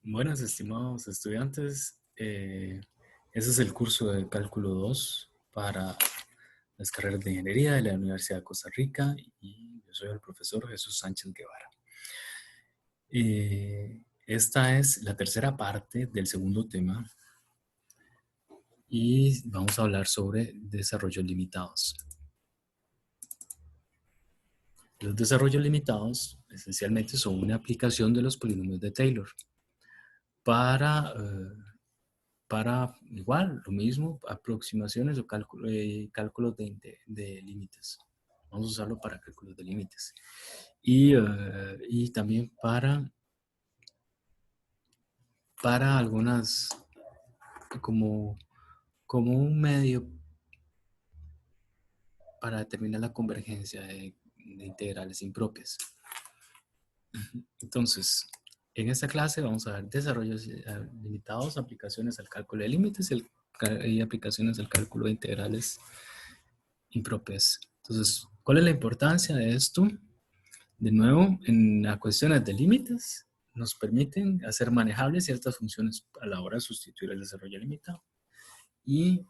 Buenas, estimados estudiantes. Ese es el curso de Cálculo 2 para las carreras de Ingeniería de la Universidad de Costa Rica y yo soy el profesor Jesús Sánchez Guevara. Esta es la tercera parte del segundo tema y vamos a hablar sobre desarrollos limitados. Los desarrollos limitados esencialmente son una aplicación de los polinomios de Taylor para igual, lo mismo, aproximaciones o cálculos de límites. Vamos a usarlo para cálculos de límites. Y también para algunas, como un medio para determinar la convergencia de integrales impropias. Entonces, en esta clase vamos a ver desarrollos limitados, aplicaciones al cálculo de límites y aplicaciones al cálculo de integrales impropias. Entonces, ¿cuál es la importancia de esto? De nuevo, en las cuestiones de límites, nos permiten hacer manejables ciertas funciones a la hora de sustituir el desarrollo limitado. Y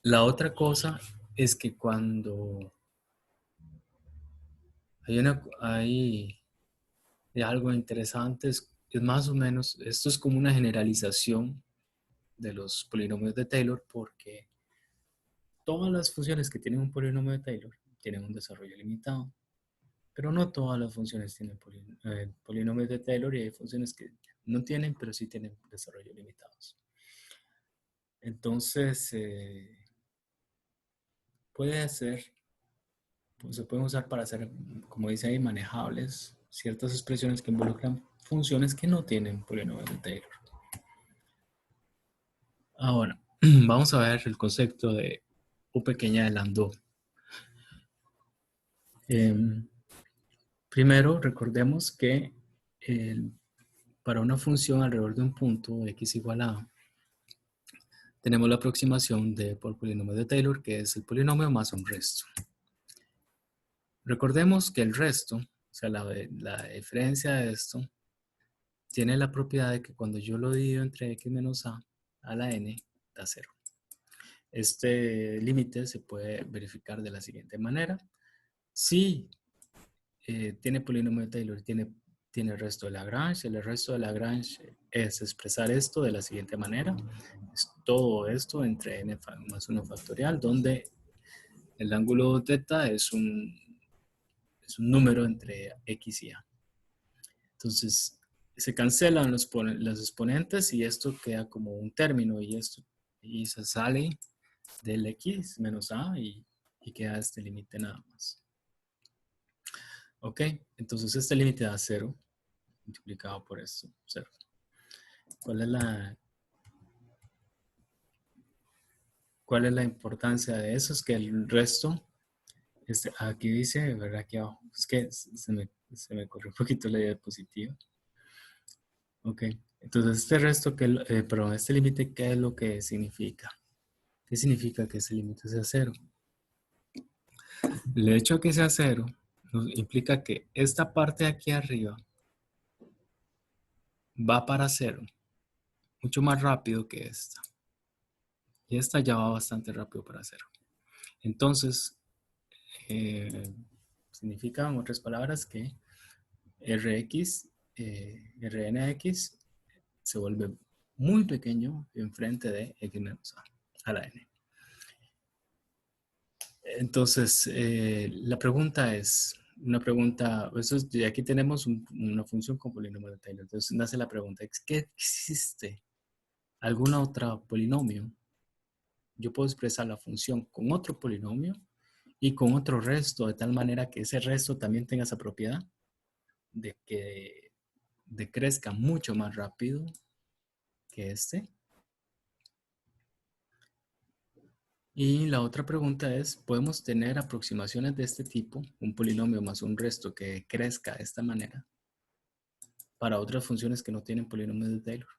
la otra cosa es que cuando hay algo interesante, es más o menos, esto es como una generalización de los polinomios de Taylor, porque todas las funciones que tienen un polinomio de Taylor tienen un desarrollo limitado. Pero no todas las funciones tienen polinomios de Taylor y hay funciones que no tienen, pero sí tienen desarrollo limitados. Entonces, se pueden usar para hacer, como dice ahí, manejables ciertas expresiones que involucran funciones que no tienen polinomios de Taylor. Ahora, vamos a ver el concepto de U pequeña de Landau. Primero, recordemos que para una función alrededor de un punto x igual a tenemos la aproximación por polinomio de Taylor, que es el polinomio más un resto. Recordemos que el resto, o sea, la diferencia de esto, tiene la propiedad de que cuando yo lo divido entre x menos a la n, da 0. Este límite se puede verificar de la siguiente manera. Si tiene polinomio de Taylor, tiene el resto de Lagrange. El resto de Lagrange es expresar esto de la siguiente manera. Es todo esto entre n más 1 factorial, donde el ángulo θ es un número entre x y a. Entonces, se cancelan los exponentes y esto queda como un término y se sale del x menos a y queda este límite nada más. Ok, entonces este límite da 0 multiplicado por esto, 0. ¿Cuál es la importancia de eso? Es que el resto, aquí dice, ¿verdad? Aquí abajo, es que se me corrió un poquito la diapositiva. Ok, entonces este resto, perdón, este límite, ¿qué es lo que significa? ¿Qué significa que ese límite sea 0? El hecho de que sea 0 implica que esta parte de aquí arriba va para 0 mucho más rápido que esta. Y esta ya va bastante rápido para 0. Entonces, significa, en otras palabras, que Rnx se vuelve muy pequeño enfrente de x menos a la n. Entonces, la pregunta es, y aquí tenemos una función con polinomio de Taylor. Entonces, nace la pregunta, ¿es que existe alguna otra polinomio? Yo puedo expresar la función con otro polinomio y con otro resto, de tal manera que ese resto también tenga esa propiedad de que decrezca mucho más rápido que este. Y la otra pregunta es, ¿podemos tener aproximaciones de este tipo, un polinomio más un resto que crezca de esta manera, para otras funciones que no tienen polinomios de Taylor?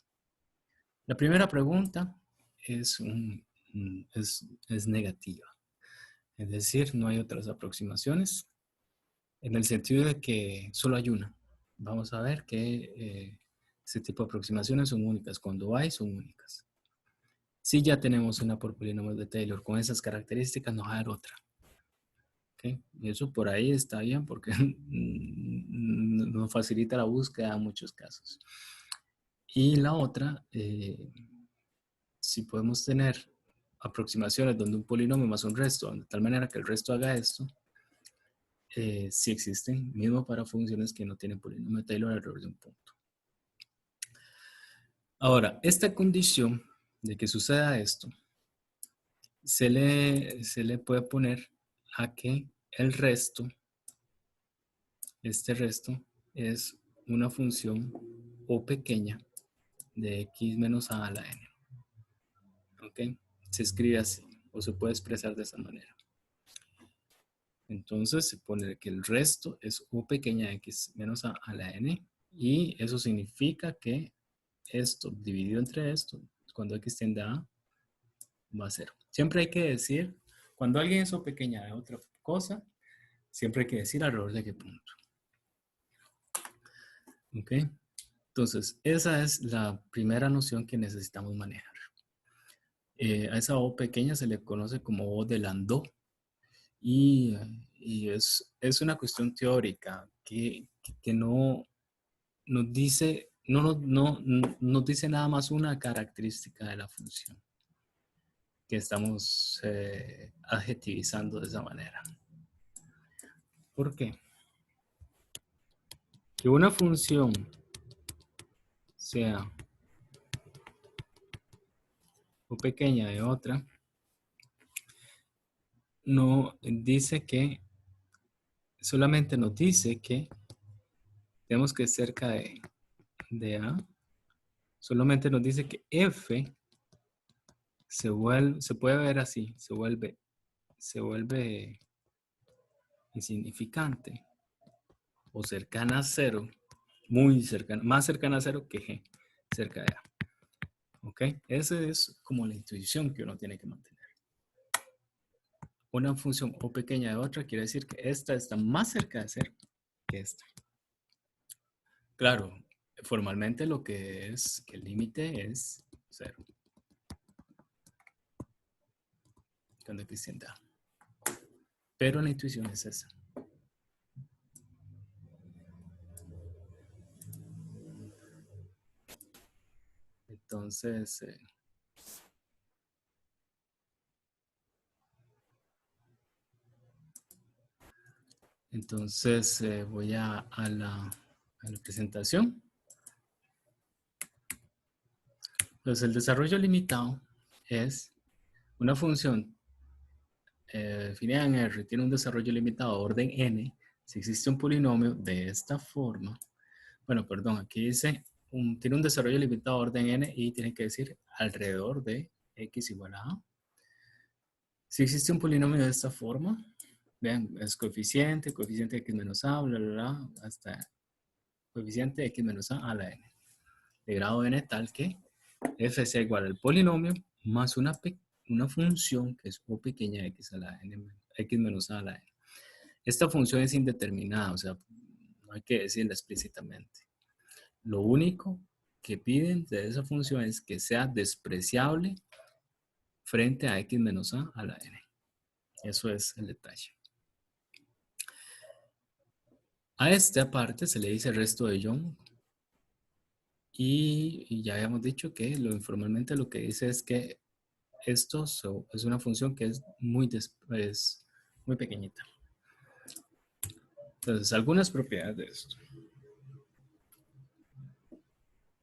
La primera pregunta es negativa. Es decir, no hay otras aproximaciones, en el sentido de que solo hay una. Vamos a ver que Ese tipo de aproximaciones son únicas. Cuando hay, son únicas. Si ya tenemos una por polinomios de Taylor con esas características, nos va a dar otra. ¿Okay? Y eso por ahí está bien porque nos facilita la búsqueda en muchos casos. Y la otra, si podemos tener aproximaciones donde un polinomio más un resto, de tal manera que el resto haga esto, sí existen, mismo para funciones que no tienen polinomio de Taylor alrededor de un punto. Ahora, esta condición de que suceda esto, se le puede poner a que el resto, este resto, es una función o pequeña de x menos a la n. ¿Ok? Se escribe así, o se puede expresar de esa manera. Entonces se pone que el resto es u pequeña de x menos a la n, y eso significa que esto dividido entre esto, cuando x tiende a va a 0. Siempre hay que decir, cuando alguien es o pequeña de otra cosa, siempre hay que decir alrededor de qué punto. ¿Ok? Entonces, esa es la primera noción que necesitamos manejar. A esa O pequeña se le conoce como O de Landau, y es una cuestión teórica que no nos dice, no nos dice nada más una característica de la función que estamos adjetivizando de esa manera. ¿Por qué? Que una función sea o pequeña de otra, no dice que, solamente nos dice que tenemos que cerca de A, solamente nos dice que F se puede ver así, se vuelve insignificante o cercana a cero, muy cercana, más cercana a cero que G, cerca de A. ¿Ok? Esa es como la intuición que uno tiene que mantener. Una función o pequeña de otra quiere decir que esta está más cerca de cero que esta. Claro, formalmente lo que es que el límite es cero. Cuando x tiende a. Pero la intuición es esa. Entonces, voy a la presentación. Entonces, el desarrollo limitado es una función definida en R, tiene un desarrollo limitado de orden n, si existe un polinomio de esta forma. Bueno, perdón, aquí dice, tiene un desarrollo limitado de orden n y tiene que decir alrededor de x igual a a. Si existe un polinomio de esta forma, vean, es coeficiente de x menos a, bla, bla, bla, hasta coeficiente de x menos a la n, de grado n tal que f sea igual al polinomio más una función que es o pequeña x a la n, x menos a la n. Esta función es indeterminada, o sea, no hay que decirla explícitamente. Lo único que piden de esa función es que sea despreciable frente a x menos a la n. Eso es el detalle. A esta parte se le dice resto de Young, y ya habíamos dicho que informalmente lo que dice es que esto es una función que es muy pequeñita. Entonces, algunas propiedades de esto.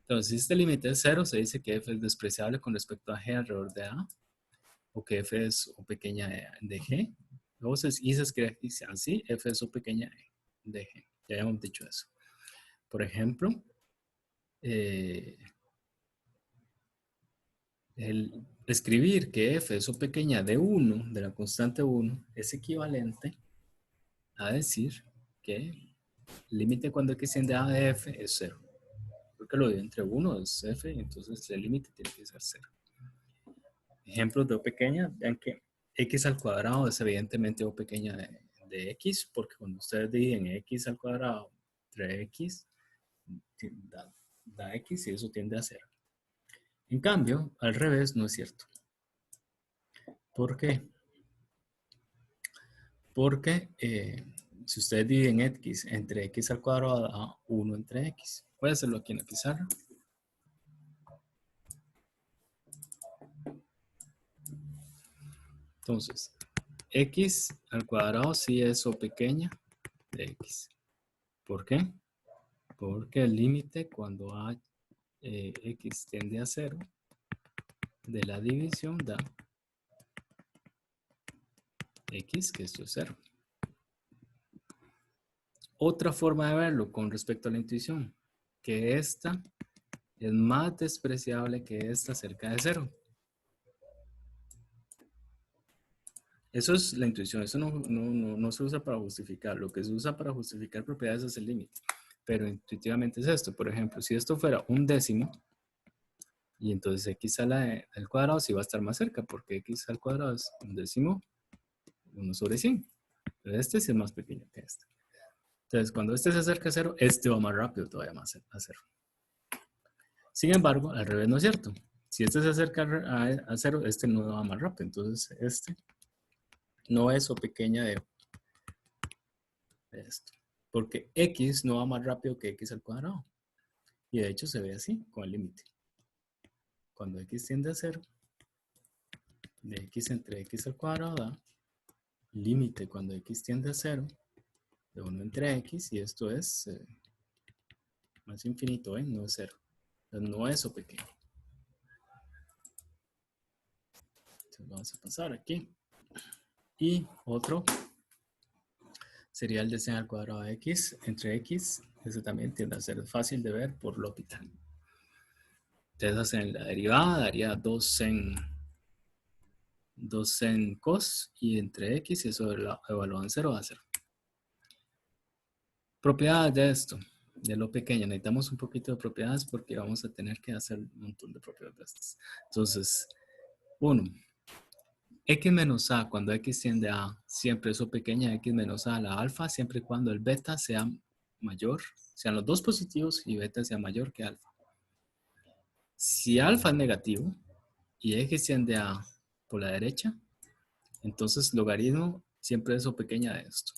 Entonces, si este límite es 0, se dice que f es despreciable con respecto a g alrededor de a, o que f es o pequeña de g. Luego se escribe así, f es o pequeña de g. Ya habíamos dicho eso. Por ejemplo, el escribir que f es o pequeña de 1, de la constante 1, es equivalente a decir que el límite cuando x tiende a de f es 0. Porque lo de entre 1 es f, entonces el límite tiene que ser 0. Ejemplos de o pequeña, vean que x al cuadrado es evidentemente o pequeña de x, porque cuando ustedes dividen x al cuadrado entre x, da X y eso tiende a cero. En cambio, al revés no es cierto. ¿Por qué? Porque si ustedes dividen X entre X al cuadrado da 1 entre X. Voy a hacerlo aquí en la pizarra. Entonces, X al cuadrado sí es O pequeña de X. ¿Por qué? Porque el límite cuando X tiende a 0 de la división da X, que esto es 0. Otra forma de verlo con respecto a la intuición, que esta es más despreciable que esta cerca de 0. Eso es la intuición, eso no se usa para justificar. Lo que se usa para justificar propiedades es el límite. Pero intuitivamente es esto. Por ejemplo, si esto fuera un décimo, y entonces x al cuadrado sí va a estar más cerca, porque x al cuadrado es un décimo, 1 sobre 100. Pero este sí es más pequeño que este. Entonces, cuando este se acerca a 0, este va más rápido todavía más a 0. Sin embargo, al revés no es cierto. Si este se acerca a 0, este no va más rápido. Entonces, este no es O pequeña de esto. Porque x no va más rápido que x al cuadrado. Y de hecho se ve así, con el límite. Cuando x tiende a 0, de x entre x al cuadrado da límite cuando x tiende a 0, de 1 entre x, y esto es más infinito, no es 0. Entonces no es O pequeño. Entonces vamos a pasar aquí. Y otro sería el de 100 al cuadrado de x entre x. Ese también tiende a ser fácil de ver por L'Hopital. Ustedes hacen la derivada, daría 2 en cos y entre x, y eso evaluado en 0 va a 0. Propiedades de esto, de lo pequeño. Necesitamos un poquito de propiedades porque vamos a tener que hacer un montón de propiedades de estas. Entonces, 1. X menos A cuando X tiende a A, siempre eso pequeña X menos A a la alfa, siempre y cuando el beta sea mayor, sean los dos positivos y beta sea mayor que alfa. Si alfa es negativo y X tiende a por la derecha, entonces logaritmo siempre es O pequeña de esto.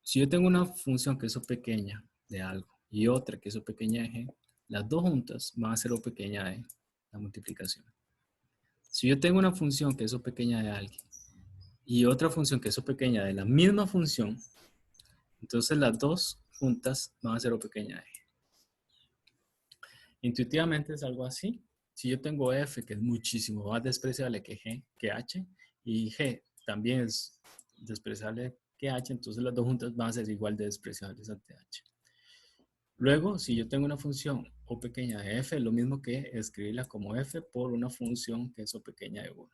Si yo tengo una función que es O pequeña de algo y otra que es O pequeña de G, las dos juntas van a ser O pequeña de la multiplicación. Si yo tengo una función que es O pequeña de alguien y otra función que es O pequeña de la misma función, entonces las dos juntas van a ser O pequeña de G. Intuitivamente es algo así. Si yo tengo F, que es muchísimo más despreciable que G, que H, y G también es despreciable que H, entonces las dos juntas van a ser igual de despreciables ante H. Luego, si yo tengo una función O pequeña de F, es lo mismo que escribirla como F por una función que es O pequeña de 1.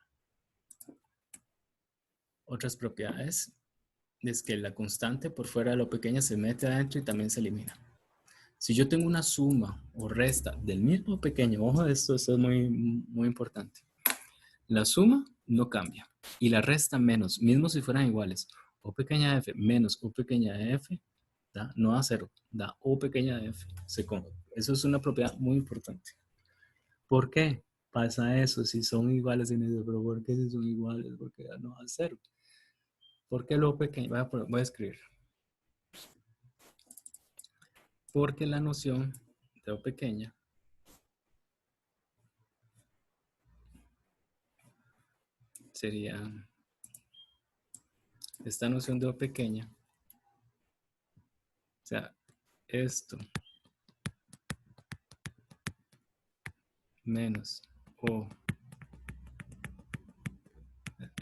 Otras propiedades es que la constante por fuera de lo pequeña se mete adentro y también se elimina. Si yo tengo una suma o resta del mismo pequeño, ojo, esto es muy, muy importante. La suma no cambia y la resta menos, mismo si fueran iguales, O pequeña de F menos O pequeña de F, no da 0, da O pequeña de F. Eso es una propiedad muy importante. ¿Por qué pasa eso si son iguales en eso? Pero ¿por qué si son iguales? Porque no da 0. ¿Por qué lo pequeño? Voy a escribir. Porque la noción de O pequeña sería esta noción de O pequeña. O sea, esto menos O,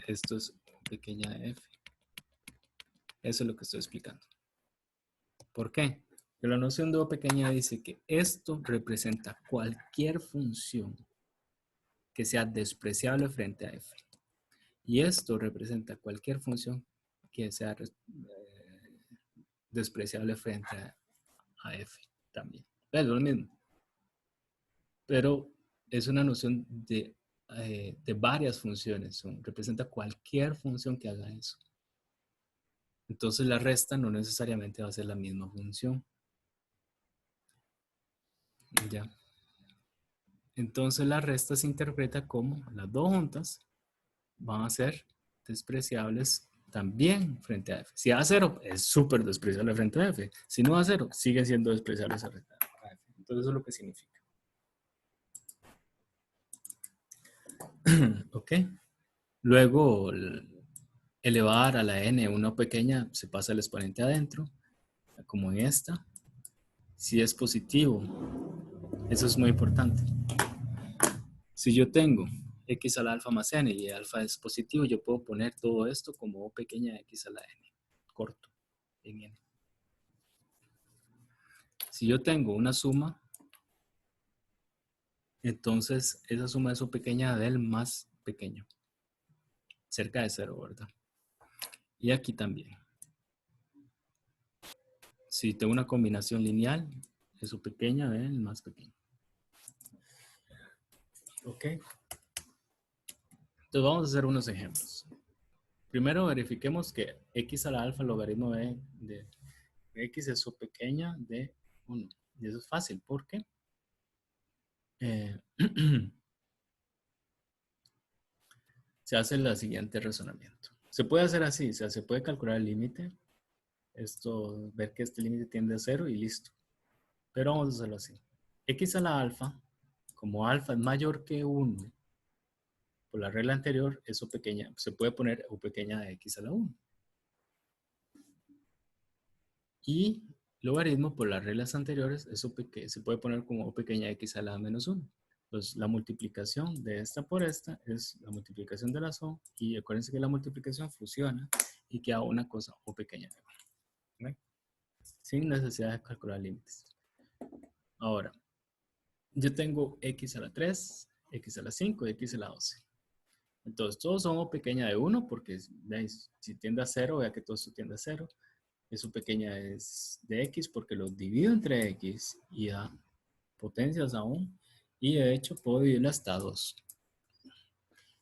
esto es O pequeña de F. Eso es lo que estoy explicando. ¿Por qué? Porque la noción de O pequeña dice que esto representa cualquier función que sea despreciable frente a F. Y esto representa cualquier función que sea despreciable frente a F también. Es lo mismo. Pero es una noción de varias funciones. Representa cualquier función que haga eso. Entonces la resta no necesariamente va a ser la misma función. Ya. Entonces la resta se interpreta como las dos juntas van a ser despreciables también frente a f. Si a cero es súper despreciable frente a f. Si no a cero, sigue siendo despreciable frente a f. Entonces eso es lo que significa. ¿Ok? Luego, elevar a la n una pequeña, se pasa el exponente adentro, como en esta. Si es positivo, eso es muy importante. Si yo tengo x a la alfa más n y alfa es positivo, yo puedo poner todo esto como o pequeña x a la n, corto, en n. Si yo tengo una suma, entonces esa suma es o pequeña del más pequeño, cerca de cero, ¿verdad? Y aquí también. Si tengo una combinación lineal, es o pequeña del más pequeño. ¿Ok? Entonces vamos a hacer unos ejemplos. Primero verifiquemos que x a la alfa logaritmo de x es o pequeña de 1. Y eso es fácil porque se hace el siguiente razonamiento. Se puede hacer así, o sea, se puede calcular el límite, esto, ver que este límite tiende a 0 y listo. Pero vamos a hacerlo así. X a la alfa, como alfa es mayor que 1, por la regla anterior, eso pequeña, se puede poner o pequeña de x a la 1. Y logaritmo por las reglas anteriores, eso se puede poner como o pequeña x a la menos 1. Entonces, la multiplicación de esta por esta es la multiplicación de las o, y acuérdense que la multiplicación fusiona y queda una cosa o pequeña de 1. ¿Ve? Sin necesidad de calcular límites. Ahora, yo tengo x a la 3, x a la 5 y x a la 12. Entonces, todos son o pequeña de 1 porque ¿veis? Si tiende a 0, vea que todo esto tiende a 0. Eso pequeña es de x porque lo divido entre x y a potencias aún. Y de hecho puedo dividirlo hasta 2.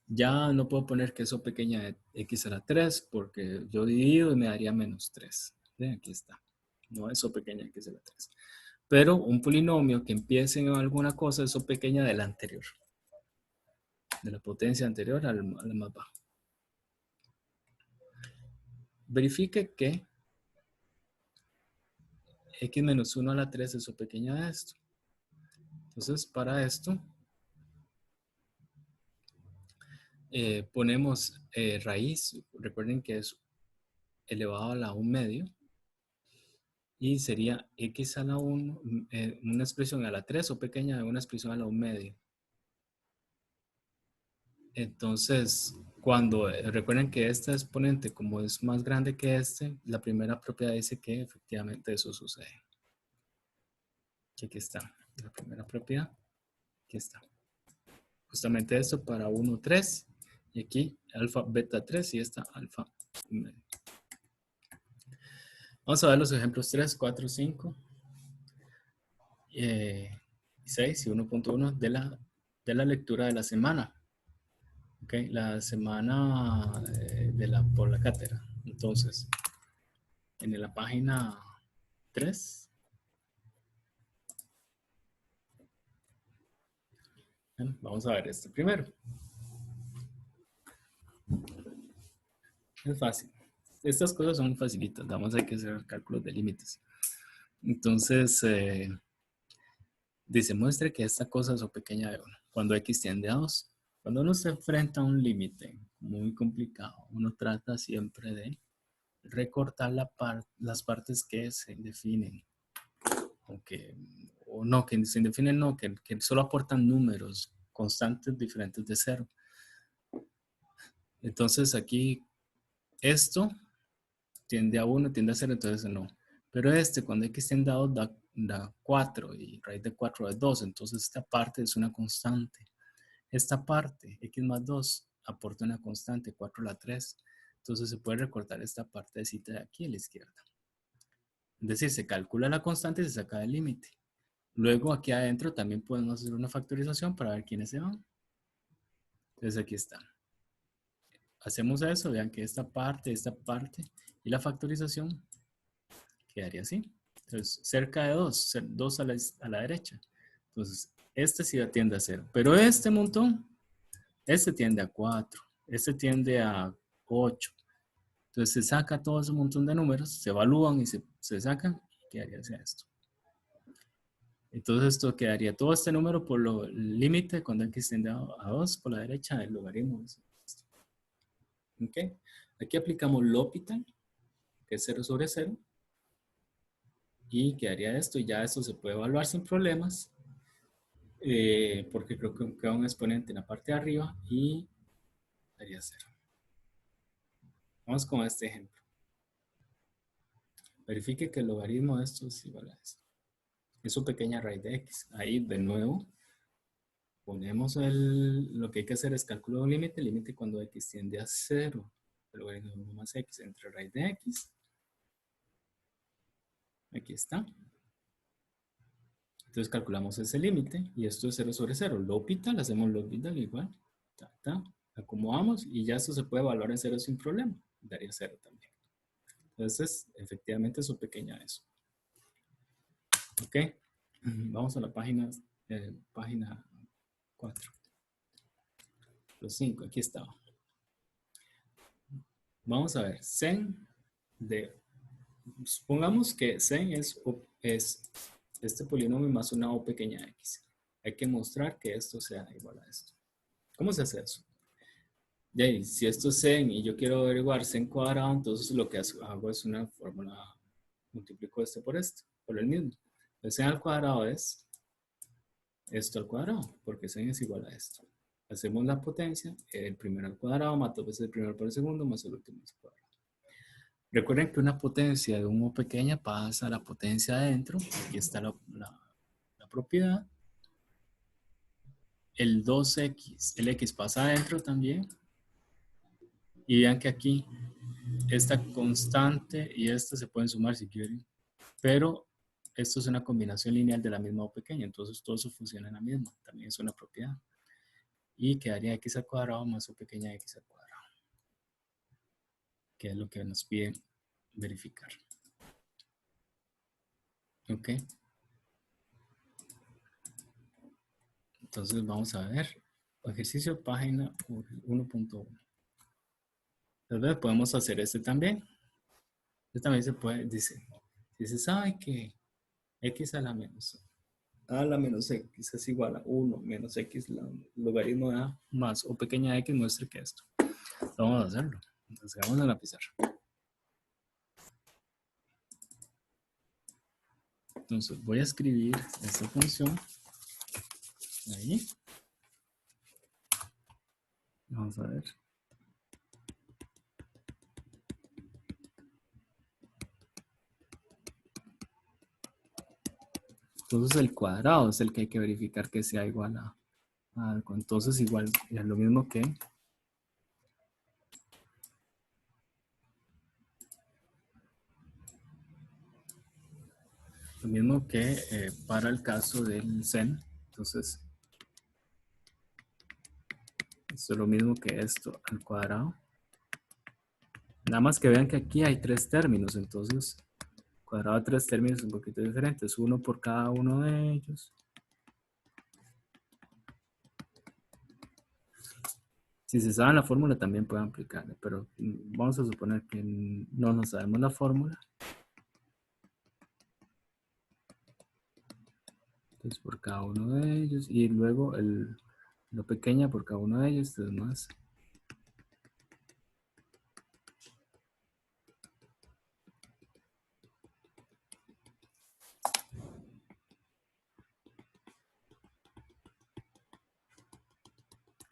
Ya no puedo poner que eso pequeña de x a la 3 porque yo divido y me daría menos 3. ¿Ven? Aquí está. No eso pequeña de x a la 3. Pero un polinomio que empiece en alguna cosa, eso pequeña de la anterior. De la potencia anterior a la más baja. Verifique que x menos 1 a la 3 es o pequeña de esto. Entonces, para esto, ponemos raíz. Recuerden que es elevado a la 1 medio. Y sería x a la 1, una expresión a la 3 o pequeña de una expresión a la 1 medio. Entonces, cuando recuerden que este exponente, como es más grande que este, la primera propiedad dice que efectivamente eso sucede. Aquí está, la primera propiedad. Aquí está. Justamente esto para 1, 3. Y aquí alfa, beta 3 y esta alfa 1 medio. Vamos a ver los ejemplos 3, 4, 5, 6 y 1.1 de la lectura de la semana. Okay, la semana por la cátedra. Entonces, en la página 3, vamos a ver este primero. Es fácil. Estas cosas son facilitas. Vamos a que hacer cálculos de límites. Entonces, dice, muestre que esta cosa es o pequeña de 1. Cuando x tiende a 2. Cuando uno se enfrenta a un límite muy complicado, uno trata siempre de recortar las partes que se definen. O no, que se definen no, que solo aportan números constantes diferentes de 0. Entonces aquí esto tiende a 1, tiende a 0, entonces no. Pero cuando x tiende a 2 da 4 y raíz de 4 es 2, entonces esta parte es una constante. Esta parte, x más 2, aporta una constante, 4 a la 3. Entonces se puede recortar esta partecita de aquí a la izquierda. Es decir, se calcula la constante y se saca el límite. Luego aquí adentro también podemos hacer una factorización para ver quiénes se van. Entonces aquí está. Hacemos eso, vean que esta parte y la factorización quedaría así. Entonces cerca de 2, 2 a la derecha. Entonces, este sí tiende a 0. Pero este montón, este tiende a 4. Este tiende a 8. Entonces se saca todo ese montón de números, se evalúan y se sacan. ¿Y qué haría esto? Entonces esto quedaría todo este número por lo límite cuando x tiende a 2 por la derecha del logaritmo. ¿Ok? Aquí aplicamos L'Hopital, que es 0 sobre 0. Y quedaría esto, y ya esto se puede evaluar sin problemas, porque creo que queda un exponente en la parte de arriba y daría 0. Vamos con este ejemplo. Verifique que el logaritmo de esto es igual a esto. Es su pequeña raíz de x. Ahí de nuevo ponemos lo que hay que hacer es cálculo de un límite cuando x tiende a 0. El logaritmo de 1 más x entre raíz de x. Aquí está. Entonces calculamos ese límite y esto es 0 sobre 0. L'Hopital, hacemos L'Hopital igual. Acomodamos y ya esto se puede evaluar en 0 sin problema. Daría 0 también. Entonces, efectivamente, su pequeña eso. Ok. Vamos a la página 4. Los 5, aquí estaba. Vamos a ver, sen de... Supongamos que sen es este polinomio más una o pequeña x. Hay que mostrar que esto sea igual a esto. ¿Cómo se hace eso? De ahí, si esto es sen y yo quiero averiguar sen cuadrado, entonces lo que hago es una fórmula, multiplico este por el mismo. Entonces sen al cuadrado es esto al cuadrado, porque sen es igual a esto. Hacemos la potencia, el primero al cuadrado, más 2 veces el primero por el segundo, más el último al cuadrado. Recuerden que una potencia de un O pequeña pasa a la potencia adentro. Aquí está la propiedad. El 2x, el x pasa adentro también. Y vean que aquí esta constante y esta se pueden sumar si quieren. Pero esto es una combinación lineal de la misma O pequeña. Entonces todo eso funciona en la misma. También es una propiedad. Y quedaría x al cuadrado más O pequeña x al cuadrado. Que es lo que nos piden verificar. Ok. Entonces vamos a ver. Ejercicio página 1.1. Entonces podemos hacer este también. Este también se puede, dice, si se sabe que x a la menos x es igual a 1 menos x logaritmo de a más o pequeña x muestre que esto. Vamos a hacerlo. Entonces vamos a la pizarra. Entonces voy a escribir esta función ahí. Vamos a ver. Entonces el cuadrado es el que hay que verificar que sea igual a algo. Entonces igual es lo mismo que para el caso del sen. Entonces esto es lo mismo que esto al cuadrado. Nada más que vean que aquí hay 3 términos, entonces cuadrado de 3 términos es un poquito diferentes, uno por cada uno de ellos. Si se sabe la fórmula también pueden aplicarla, pero vamos a suponer que no nos sabemos la fórmula. Entonces por cada uno de ellos y luego lo pequeña por cada uno de ellos, entonces más.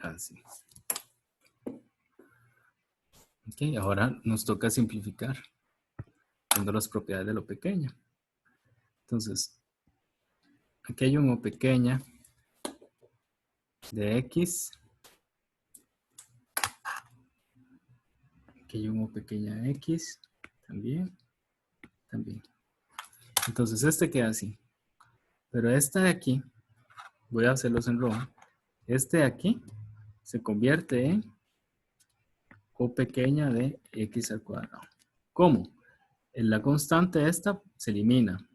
Así. Ok, ahora nos toca simplificar viendo las propiedades de lo pequeño. Entonces, aquí hay un O pequeña de x. Aquí hay un O pequeña de x. También. Entonces este queda así. Pero esta de aquí, voy a hacerlos en rojo. Este de aquí se convierte en O pequeña de x al cuadrado. ¿Cómo? La constante esta se elimina.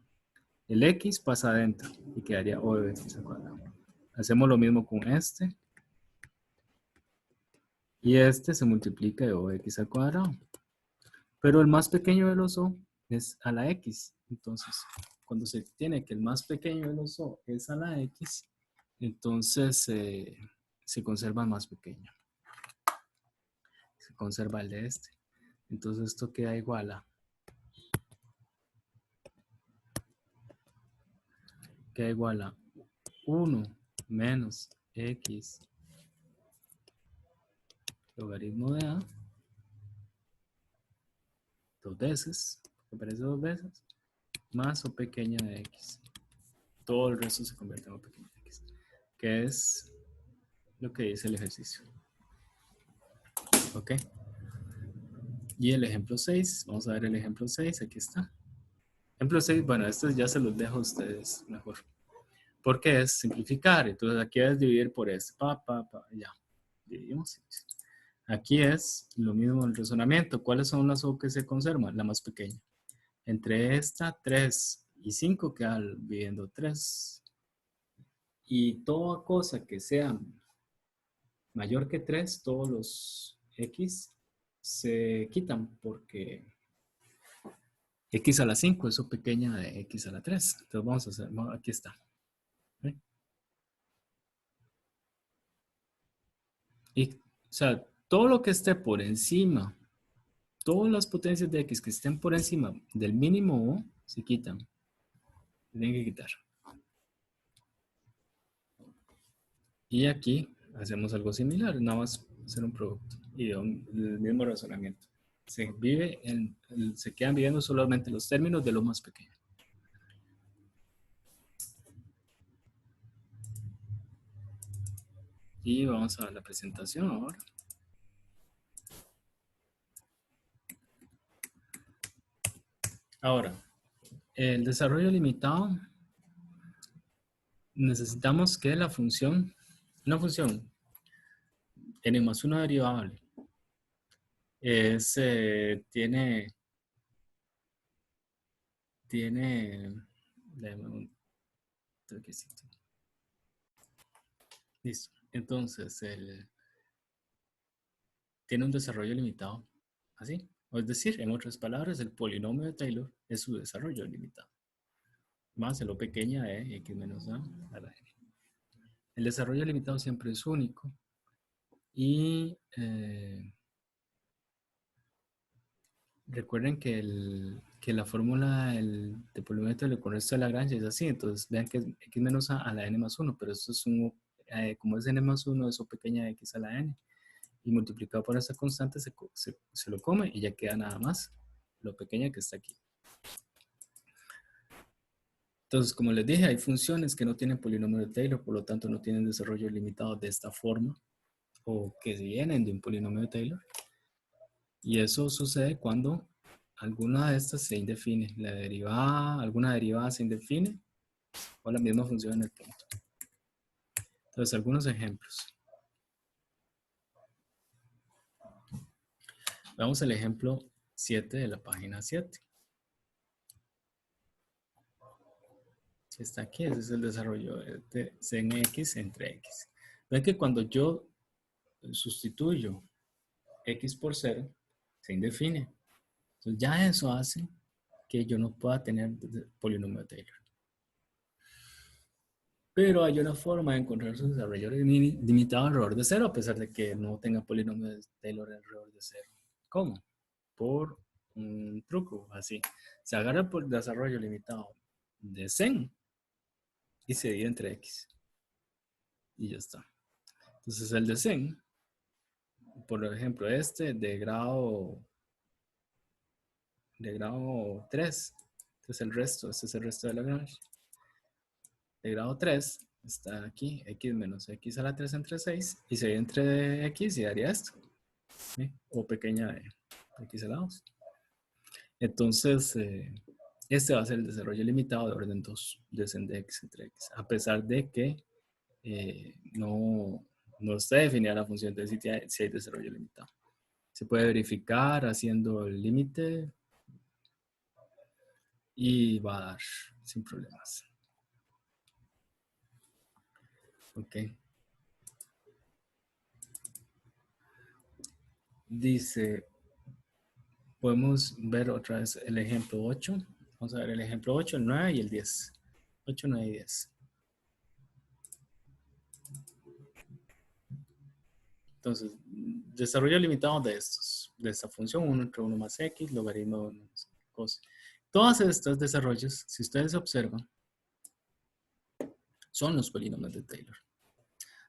El x pasa adentro. y quedaría O de X al cuadrado. Hacemos lo mismo con este. Y este se multiplica de O de X al cuadrado. Pero el más pequeño de los O es a la X. Entonces, cuando se tiene que el más pequeño de los O es a la X, entonces se conserva el más pequeño. Se conserva el de este. Entonces esto queda igual a 1 menos X logaritmo de A dos veces, que aparece dos veces, más O pequeña de X. Todo el resto se convierte en O pequeña de X, que es lo que dice el ejercicio. ¿Ok? Y el ejemplo 6, vamos a ver el ejemplo 6, aquí está. Ejemplo 6, bueno, estos ya se los dejo a ustedes mejor. Porque es simplificar, entonces aquí es dividir por este, ya, dividimos. Aquí es lo mismo el razonamiento. ¿Cuáles son las O que se conservan? La más pequeña. Entre esta, 3 y 5 queda dividiendo 3. Y toda cosa que sea mayor que 3, todos los X se quitan porque X a la 5 es O pequeña de X a la 3. Entonces vamos a hacer, aquí está. ¿Sí? Y, o sea, todo lo que esté por encima, todas las potencias de X que estén por encima del mínimo O, se quitan. Se tienen que quitar. Y aquí hacemos algo similar, nada más hacer un producto y el mismo razonamiento. Se quedan viviendo solamente los términos de lo más pequeño. Y vamos a la presentación ahora. Ahora, el desarrollo limitado, necesitamos que la función, una función n más una derivable, tiene, déjame un toquecito. Listo. Entonces, tiene un desarrollo limitado, así. O es decir, en otras palabras, el polinomio de Taylor es su desarrollo limitado, más el O pequeña de X menos A a la N. El desarrollo limitado siempre es único y recuerden que la fórmula de polinomio de Taylor con esto de Lagrange es así, entonces vean que es X menos A a la N más 1, pero esto es como es N más 1, es O pequeña de X a la N. Y multiplicado por esa constante se lo come y ya queda nada más lo pequeña que está aquí. Entonces, como les dije, hay funciones que no tienen polinomio de Taylor, por lo tanto no tienen desarrollo limitado de esta forma, o que vienen de un polinomio de Taylor. Y eso sucede cuando alguna de estas se indefine. Alguna derivada se indefine, o la misma función en el punto. Entonces, algunos ejemplos. Vamos al ejemplo 7 de la página 7. Si está aquí, ese es el desarrollo de sen x entre x. Ven que cuando yo sustituyo x por 0, se indefine. Entonces ya eso hace que yo no pueda tener polinomio de Taylor. Pero hay una forma de encontrar su desarrollo limitado alrededor de 0, a pesar de que no tenga polinomio de Taylor alrededor de 0. ¿Cómo? Por un truco, así. Se agarra por desarrollo limitado de sen y se divide entre x. Y ya está. Entonces el de sen, por ejemplo, este de grado 3, este es el resto de Lagrange. De grado 3 está aquí, x menos x a la 3 entre 6, y se divide entre x y daría esto. ¿Sí? O pequeña de x a la 2. Entonces, este va a ser el desarrollo limitado de orden 2, de x entre x, a pesar de que no está definida la función de si hay desarrollo limitado. Se puede verificar haciendo el límite y va a dar sin problemas. Ok. Dice, podemos ver otra vez el ejemplo 8. Vamos a ver el ejemplo 8, el 9 y el 10. 8, 9 y 10. Entonces, desarrollo limitado de estos, de esta función 1 entre 1 más x, logaritmo de 1 más cos. Todos estos desarrollos, si ustedes observan, son los polinomios de Taylor.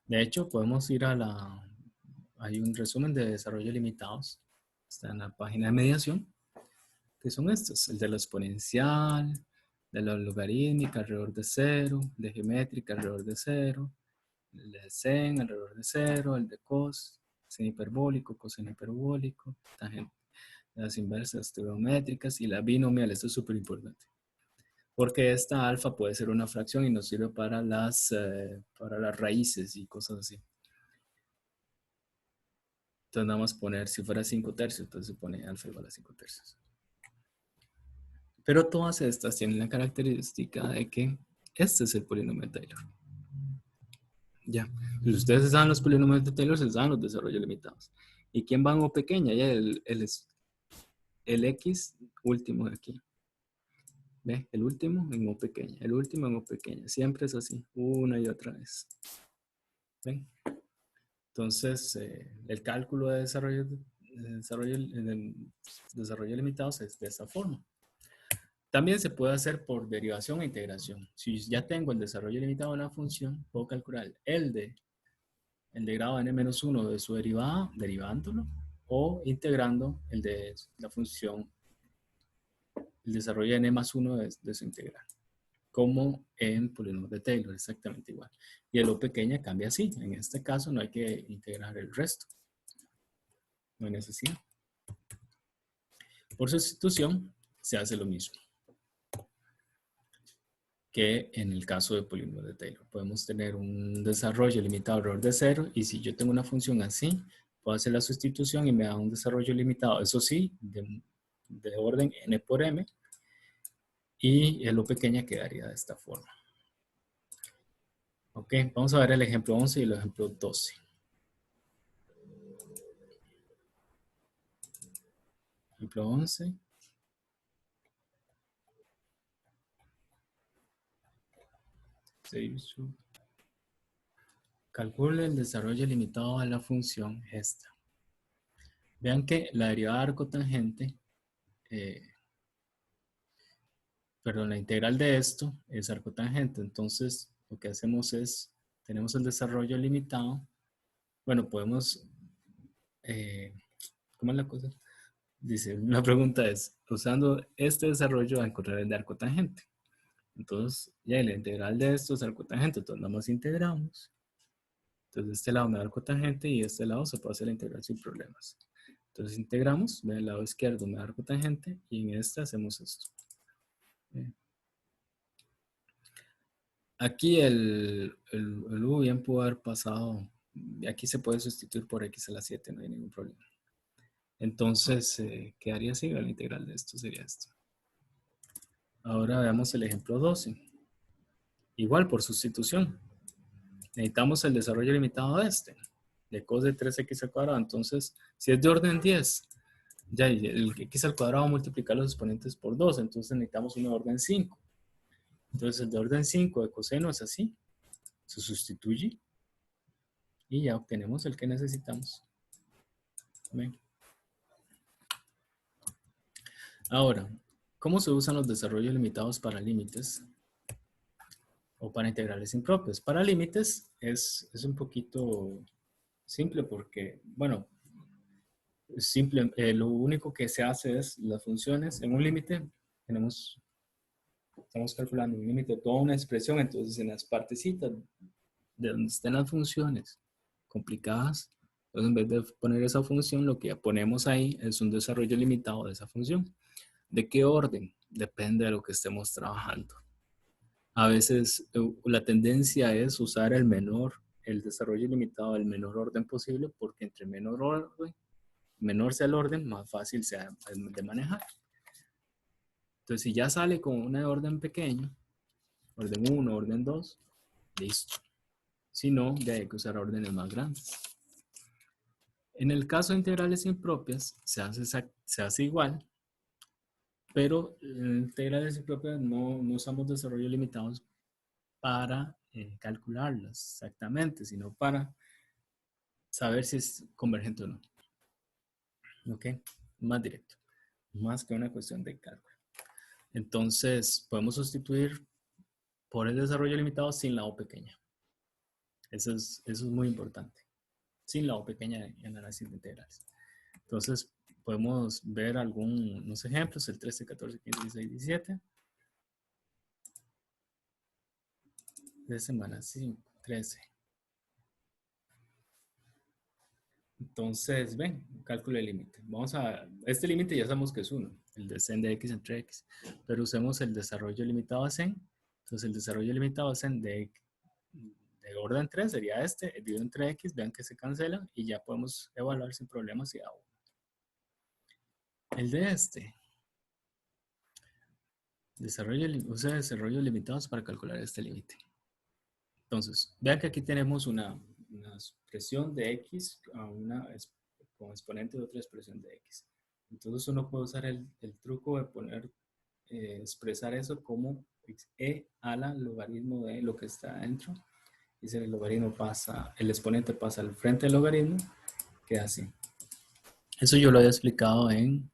De hecho, podemos ir a la... Hay un resumen de desarrollo limitados. Está en la página de mediación, que son estos. El de la exponencial, de la logarítmica alrededor de cero, de geométrica alrededor de cero, el de sen alrededor de cero, el de cos, seno hiperbólico, coseno hiperbólico, tangente, las inversas trigonométricas y la binomial. Esto es súper importante. Porque esta alfa puede ser una fracción y nos sirve para las raíces y cosas así. Entonces vamos a poner, si fuera 5 tercios, entonces se pone alfa igual a 5 tercios. Pero todas estas tienen la característica de que este es el polinomio de Taylor. Ya. Si ustedes saben los polinomios de Taylor, se saben los desarrollos limitados. ¿Y quién va en O pequeña? Ya el X último de aquí. ¿Ve? El último en O pequeña. El último en O pequeña. Siempre es así. Una y otra vez. ¿Ven? Entonces, el cálculo de desarrollo limitados es de esta forma. También se puede hacer por derivación e integración. Si ya tengo el desarrollo limitado de una función, puedo calcular el de grado n-1 de su derivada, derivándolo, o integrando el de la función, el desarrollo de n+1 de su integral. Como en polinomios de Taylor, exactamente igual. Y el O pequeña cambia así. En este caso no hay que integrar el resto. No hay necesidad. Por sustitución, se hace lo mismo que en el caso de polinomios de Taylor. Podemos tener un desarrollo limitado alrededor de 0 y si yo tengo una función así, puedo hacer la sustitución y me da un desarrollo limitado, eso sí, de orden n por m, y el O pequeña quedaría de esta forma. Ok, vamos a ver el ejemplo 11 y el ejemplo 12. Ejemplo 11. Calcule el desarrollo limitado de la función esta. Vean que la derivada de arcotangente, perdón, la integral de esto es arcotangente. Entonces, lo que hacemos es, tenemos el desarrollo limitado. Bueno, podemos, ¿cómo es la cosa? Dice, la pregunta es, usando este desarrollo a encontrar el de arcotangente. Entonces, ya la integral de esto es arcotangente. Entonces, nada más integramos. Entonces, de este lado me da arcotangente y de este lado se puede hacer la integral sin problemas. Entonces, integramos, del lado izquierdo me da arcotangente y en este hacemos esto. Aquí el U bien pudo haber pasado, aquí se puede sustituir por x a la 7, no hay ningún problema. Entonces, quedaría así, la integral de esto sería esto. Ahora veamos el ejemplo 12. Igual por sustitución. Necesitamos el desarrollo limitado de este, de cos de 3x al cuadrado. Entonces, si es de orden 10, ya el x al cuadrado multiplicar los exponentes por 2, entonces necesitamos uno de orden 5. Entonces, el de orden 5 de coseno es así. Se sustituye y ya obtenemos el que necesitamos. ¿Ven? Ahora, ¿cómo se usan los desarrollos limitados para límites o para integrales impropios? Para límites es un poquito simple porque, bueno, es simple, lo único que se hace es las funciones en un límite, estamos calculando un límite de toda una expresión, entonces en las partecitas de donde estén las funciones complicadas, entonces en vez de poner esa función, lo que ponemos ahí es un desarrollo limitado de esa función. ¿De qué orden? Depende de lo que estemos trabajando. A veces la tendencia es usar el desarrollo limitado del menor orden posible, porque entre menor sea el orden, más fácil sea de manejar. Entonces, si ya sale con una de orden pequeño, orden 1, orden 2, listo. Si no, ya hay que usar órdenes más grandes. En el caso de integrales impropias, se hace igual, pero en integrales impropias no usamos desarrollos limitados para calcularlas exactamente, sino para saber si es convergente o no. ¿Ok? Más directo, más que una cuestión de cálculo. Entonces, podemos sustituir por el desarrollo limitado sin la O pequeña. Eso es muy importante. Sin la O pequeña en análisis de integrales. Entonces, podemos ver algunos ejemplos, el 13, 14, 15, 16, 17. De semana 5, 13. Entonces, ven, cálculo el límite. Este límite ya sabemos que es 1, el de sen de x entre x, pero usemos el desarrollo limitado a sen. Entonces, el desarrollo limitado a sen de orden 3 sería este, dividido entre x, vean que se cancela y ya podemos evaluar sin problemas si da 1. El de este, usa desarrollos limitados para calcular este límite. Entonces, vean que aquí tenemos una expresión de x con exponente de otra expresión de x. Entonces uno puede usar el truco de expresar eso como e a la logaritmo de lo que está adentro. Y si el exponente pasa al frente del logaritmo, queda así. Eso yo lo había explicado en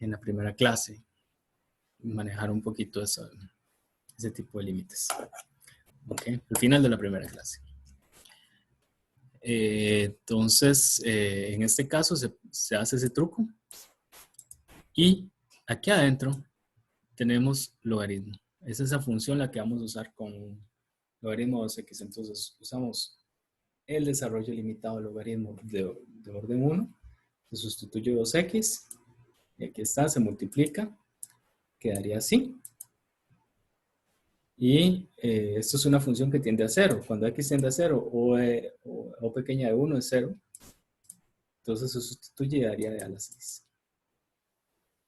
la primera clase. Manejar un poquito ese tipo de límites. ¿Okay? Al final de la primera clase. Entonces, en este caso se hace ese truco. Y aquí adentro tenemos logaritmo. Es esa función la que vamos a usar con logaritmo de 2x. Entonces, usamos el desarrollo limitado del logaritmo de orden 1. Se sustituye 2x. Y aquí está, se multiplica. Quedaría así. Y esto es una función que tiende a 0. Cuando x tiende a 0, o pequeña de 1 es 0. Entonces se sustituye y daría de a la 6.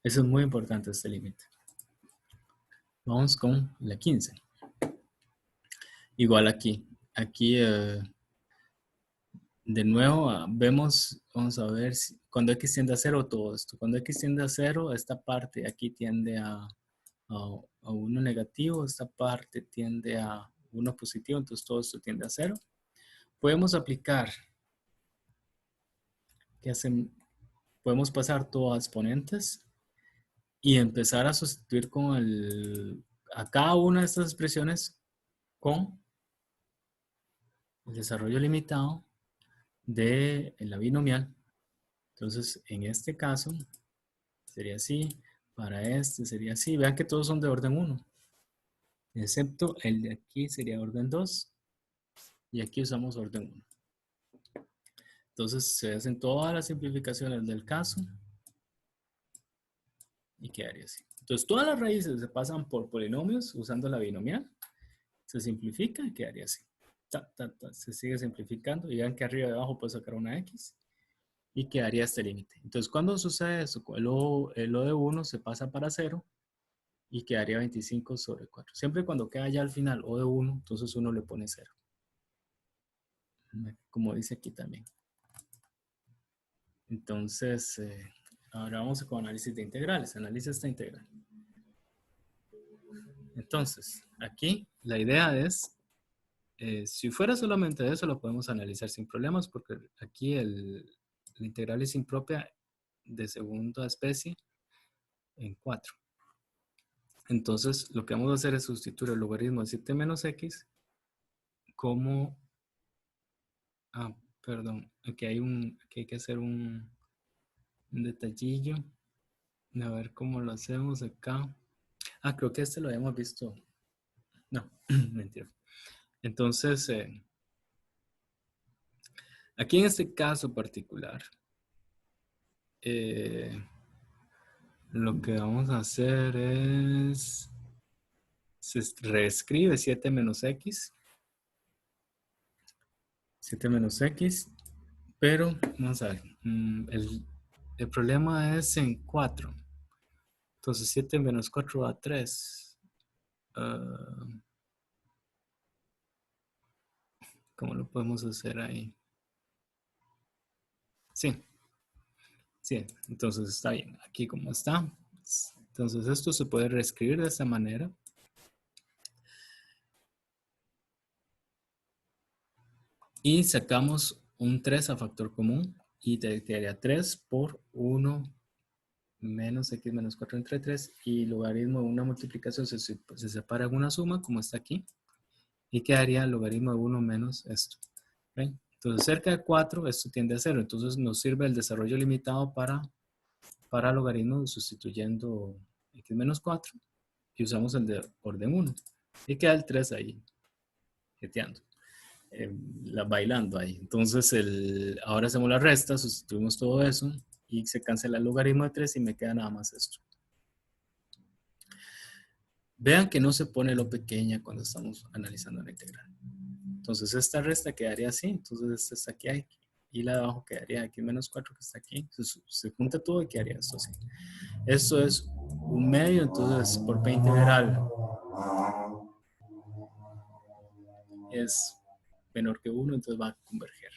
Eso es muy importante, este límite. Vamos con la 15. Igual aquí. Aquí, de nuevo, vamos a ver si, cuando x tiende a 0, todo esto. Cuando x tiende a 0, esta parte aquí tiende a 1 negativo, esta parte tiende a 1 positivo, entonces todo esto tiende a 0. Podemos aplicar, podemos pasar todo a exponentes y empezar a sustituir a cada una de estas expresiones con el desarrollo limitado de la binomial. Entonces, en este caso, sería así. Para este sería así. Vean que todos son de orden 1. Excepto el de aquí sería orden 2. Y aquí usamos orden 1. Entonces, se hacen todas las simplificaciones del caso. Y quedaría así. Entonces, todas las raíces se pasan por polinomios usando la binomial. Se simplifica y quedaría así. Se sigue simplificando. Y vean que arriba y abajo puedo sacar una x. Y quedaría este límite. Entonces, cuando sucede eso, el O de 1 se pasa para 0 y quedaría 25 sobre 4. Siempre cuando queda ya al final O de 1, entonces uno le pone 0. Como dice aquí también. Entonces, ahora vamos con análisis de integrales. Analiza esta integral. Entonces, aquí la idea es, si fuera solamente eso, lo podemos analizar sin problemas, porque aquí la integral es impropia de segunda especie en 4. Entonces, lo que vamos a hacer es sustituir el logaritmo de 7 menos x como... perdón. Aquí hay que hacer un detallillo. A ver cómo lo hacemos acá. Creo que este lo habíamos visto. No, mentira. Entonces, aquí en este caso particular, lo que vamos a hacer es... Se reescribe 7 menos x. 7 menos x. Pero, vamos a ver. El problema es en 4. Entonces 7 menos 4 da 3. ¿Cómo lo podemos hacer ahí? Sí, sí, entonces está bien. Aquí como está. Entonces esto se puede reescribir de esta manera. Y sacamos un 3 a factor común y te quedaría 3 por 1 menos x menos 4 entre 3 y logaritmo de una multiplicación se separa en una suma como está aquí y quedaría el logaritmo de 1 menos esto. ¿Ven? Entonces cerca de 4 esto tiende a 0, entonces nos sirve el desarrollo limitado para logaritmo sustituyendo x menos 4 y usamos el de orden 1 y queda el 3 ahí jeteando. Bailando ahí. Entonces, ahora hacemos la resta, sustituimos todo eso y se cancela el logaritmo de 3 y me queda nada más esto. Vean que no se pone lo pequeña cuando estamos analizando la integral. Entonces, esta resta quedaría así. Entonces, esta está aquí y la de abajo quedaría aquí menos 4 que está aquí. Se junta todo y quedaría esto así. Esto es un medio, entonces por P integral es menor que 1, entonces va a converger.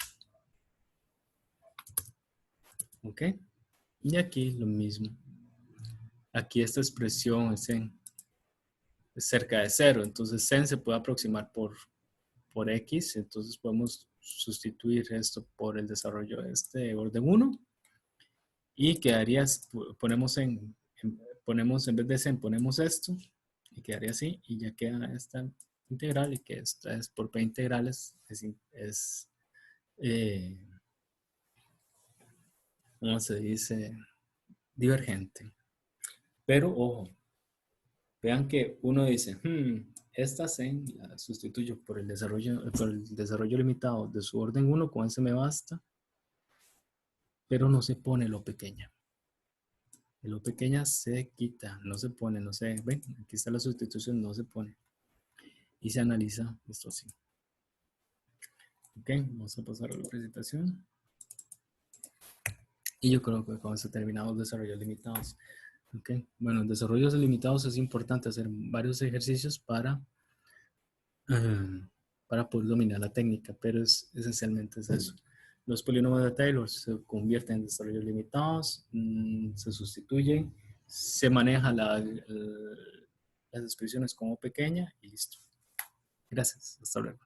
¿Ok? Y aquí lo mismo. Aquí esta expresión es cerca de 0, entonces sen se puede aproximar por x, entonces podemos sustituir esto por el desarrollo de este orden 1 y quedaría, ponemos en vez de sen, ponemos esto y quedaría así y ya queda esta integral y que esta es por p integrales es ¿cómo se dice? Divergente. Pero ojo, vean que uno dice, esta C la sustituyo por el desarrollo limitado de su orden 1, con ese me basta, pero no se pone lo pequeña. Lo pequeña se quita, no se pone, no se, ven, aquí está la sustitución, no se pone. Y se analiza esto así. Ok, vamos a pasar a la presentación. Y yo creo que con eso terminamos desarrollos limitados. Ok, bueno, en desarrollos limitados es importante hacer varios ejercicios para poder dominar la técnica, pero esencialmente es eso. Los polinomios de Taylor se convierten en desarrollos limitados, se sustituyen, se maneja las expresiones como pequeña y listo. Gracias, hasta luego.